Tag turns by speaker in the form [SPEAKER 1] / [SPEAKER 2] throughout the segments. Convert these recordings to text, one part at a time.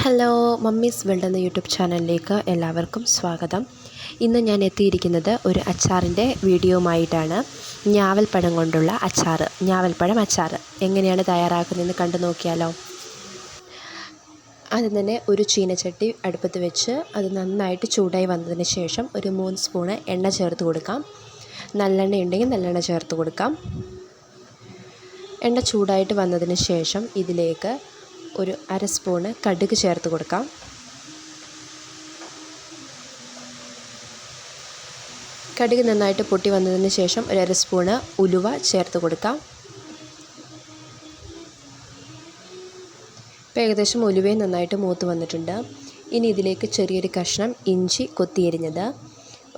[SPEAKER 1] Hello mummies world എന്ന YouTube ചാനലിലേക്ക് എല്ലാവർക്കും സ്വാഗതം. ഇന്ന് ഞാൻ എത്തിയിരിക്കുന്നത് ഒരു അച്ചാറിൻ്റെ വീഡിയോയുമായിട്ടാണ്. ഞാവൽപ്പഴം കൊണ്ടുള്ള അച്ചാർ, ഞാവൽപ്പഴം അച്ചാർ എങ്ങനെയാണ് തയ്യാറാക്കുന്നതെന്ന് കണ്ടു നോക്കിയാലോ. ആദ്യം തന്നെ ഒരു ചീനച്ചട്ടി അടുപ്പത്ത് വെച്ച് അത് നന്നായിട്ട് ചൂടായി വന്നതിന് ശേഷം ഒരു 3 സ്പൂണ് എണ്ണ ചേർത്ത് കൊടുക്കാം. നല്ലെണ്ണ ഉണ്ടെങ്കിൽ നല്ലെണ്ണ ചേർത്ത് കൊടുക്കാം. എണ്ണ ചൂടായിട്ട് വന്നതിന് ശേഷം ഇതിലേക്ക് ഒരു 1/2 സ്പൂണ് കടുക് ചേർത്ത് കൊടുക്കാം. കടുക് നന്നായിട്ട് പൊട്ടി വന്നതിന് ശേഷം ഒരു 1/2 സ്പൂണ് ഉലുവ ചേർത്ത് കൊടുക്കാം. ഇപ്പോൾ ഏകദേശം ഉലുവയും നന്നായിട്ട് മൂത്ത് വന്നിട്ടുണ്ട്. ഇനി ഇതിലേക്ക് ചെറിയൊരു കഷ്ണം ഇഞ്ചി കൊത്തിയരിഞ്ഞത്,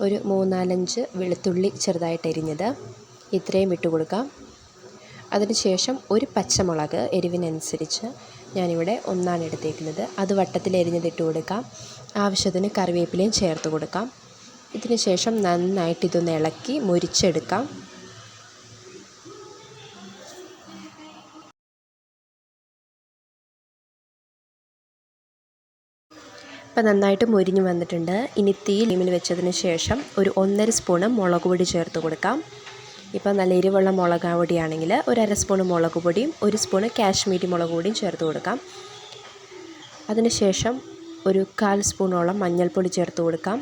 [SPEAKER 1] ഒരു 3-4 വെളുത്തുള്ളി ചെറുതായിട്ട് എരിഞ്ഞത്, ഇത്രയും ഇട്ട് കൊടുക്കാം. അതിനുശേഷം ഒരു പച്ചമുളക് എരിവിനനുസരിച്ച് ഞാനിവിടെ 1 എടുത്തേക്കുന്നത്, അത് വട്ടത്തിൽ എരിഞ്ഞതിട്ട് കൊടുക്കാം. ആവശ്യത്തിന് കറിവേപ്പിലയും ചേർത്ത് കൊടുക്കാം. ഇതിന് ശേഷം നന്നായിട്ട് ഇതൊന്ന് ഇളക്കി മുരിച്ചെടുക്കാം. ഇപ്പം നന്നായിട്ട് മുരിഞ്ഞ് വന്നിട്ടുണ്ട്. ഇനി തീയിൽ വെച്ചതിന് ശേഷം ഒരു 1.5 സ്പൂണ് മുളക് പൊടി ചേർത്ത് കൊടുക്കാം. ഇപ്പോൾ നല്ല എരിവുള്ള മുളക് പൊടിയാണെങ്കിൽ ഒരു 1/2 സ്പൂണ് മുളക് പൊടിയും 1 സ്പൂണ് കാശ്മീരി മുളക് പൊടിയും ചേർത്ത് കൊടുക്കാം. അതിനുശേഷം ഒരു 1/4 സ്പൂണോളം മഞ്ഞൾപ്പൊടി ചേർത്ത് കൊടുക്കാം.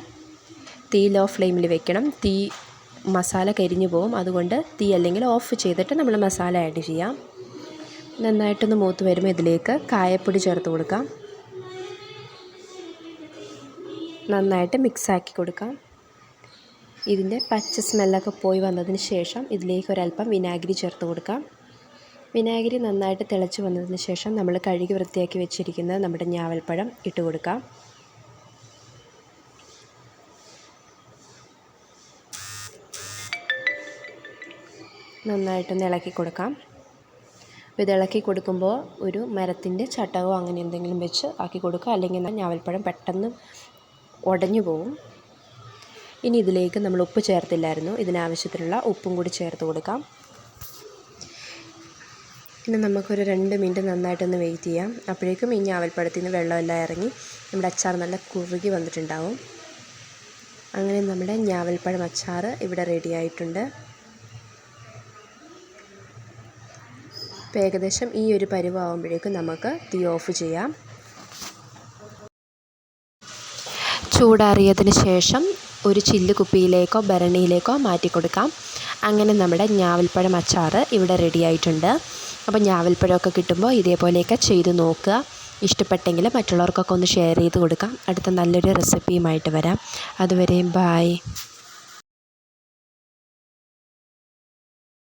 [SPEAKER 1] തീ ലോ ഫ്ലെയിമിൽ വെക്കണം. തീ മസാല കരിഞ്ഞു പോകും, അതുകൊണ്ട് തീ അല്ലെങ്കിൽ ഓഫ് ചെയ്തിട്ട് നമ്മൾ മസാല ആഡ് ചെയ്യാം. നന്നായിട്ടൊന്ന് മൂത്ത് വരുമ്പോൾ ഇതിലേക്ക് കായപ്പൊടി ചേർത്ത് കൊടുക്കാം. നന്നായിട്ട് മിക്സാക്കി കൊടുക്കാം. ഇതിൻ്റെ പച്ച സ്മെല്ലൊക്കെ പോയി വന്നതിന് ശേഷം ഇതിലേക്ക് ഒരല്പം വിനാഗിരി ചേർത്ത് കൊടുക്കാം. വിനാഗിരി നന്നായിട്ട് തിളച്ച് വന്നതിന് ശേഷം നമ്മൾ കഴുകി വൃത്തിയാക്കി വെച്ചിരിക്കുന്ന നമ്മുടെ ഞാവൽപ്പഴം ഇട്ട് കൊടുക്കാം. നന്നായിട്ടൊന്ന് ഇളക്കി കൊടുക്കാം. അപ്പോൾ ഇത് ഇളക്കി കൊടുക്കുമ്പോൾ ഒരു മരത്തിൻ്റെ ചട്ടകോ അങ്ങനെ എന്തെങ്കിലും വെച്ച് ആക്കി കൊടുക്കുക, അല്ലെങ്കിൽ ഞാവൽപ്പഴം പെട്ടെന്ന് ഉടഞ്ഞു പോകും. ഇനി ഇതിലേക്ക് നമ്മൾ ഉപ്പ് ചേർത്തില്ലായിരുന്നു, ഇതിനാവശ്യത്തിനുള്ള ഉപ്പും കൂടി ചേർത്ത് കൊടുക്കാം. ഇനി നമുക്കൊരു 2 മിനിറ്റ് നന്നായിട്ടൊന്ന് വെയിറ്റ് ചെയ്യാം. അപ്പോഴേക്കും ഈ ഞാവൽപ്പഴത്തിൽ നിന്ന് വെള്ളമെല്ലാം ഇറങ്ങി നമ്മുടെ അച്ചാർ നല്ല കുറുകി വന്നിട്ടുണ്ടാവും. അങ്ങനെ നമ്മുടെ ഞാവൽപ്പഴം അച്ചാർ ഇവിടെ റെഡി ആയിട്ടുണ്ട്. ഇപ്പോൾ ഏകദേശം ഈ ഒരു പരുവാകുമ്പോഴേക്കും നമുക്ക് തീ ഓഫ് ചെയ്യാം. ചൂടാറിയതിന് ശേഷം ഒരു ചില്ല് കുപ്പിയിലേക്കോ ഭരണിയിലേക്കോ മാറ്റി കൊടുക്കാം. അങ്ങനെ നമ്മുടെ ഞാവൽപ്പഴം അച്ചാർ ഇവിടെ റെഡി ആയിട്ടുണ്ട്. അപ്പോൾ ഞാവൽപ്പഴമൊക്കെ കിട്ടുമ്പോൾ ഇതേപോലെയൊക്കെ ചെയ്ത് നോക്കുക. ഇഷ്ടപ്പെട്ടെങ്കിൽ മറ്റുള്ളവർക്കൊക്കെ ഒന്ന് ഷെയർ ചെയ്ത് കൊടുക്കാം. അടുത്ത നല്ലൊരു റെസിപ്പിയുമായിട്ട് വരാം. അതുവരെയും ബായ്.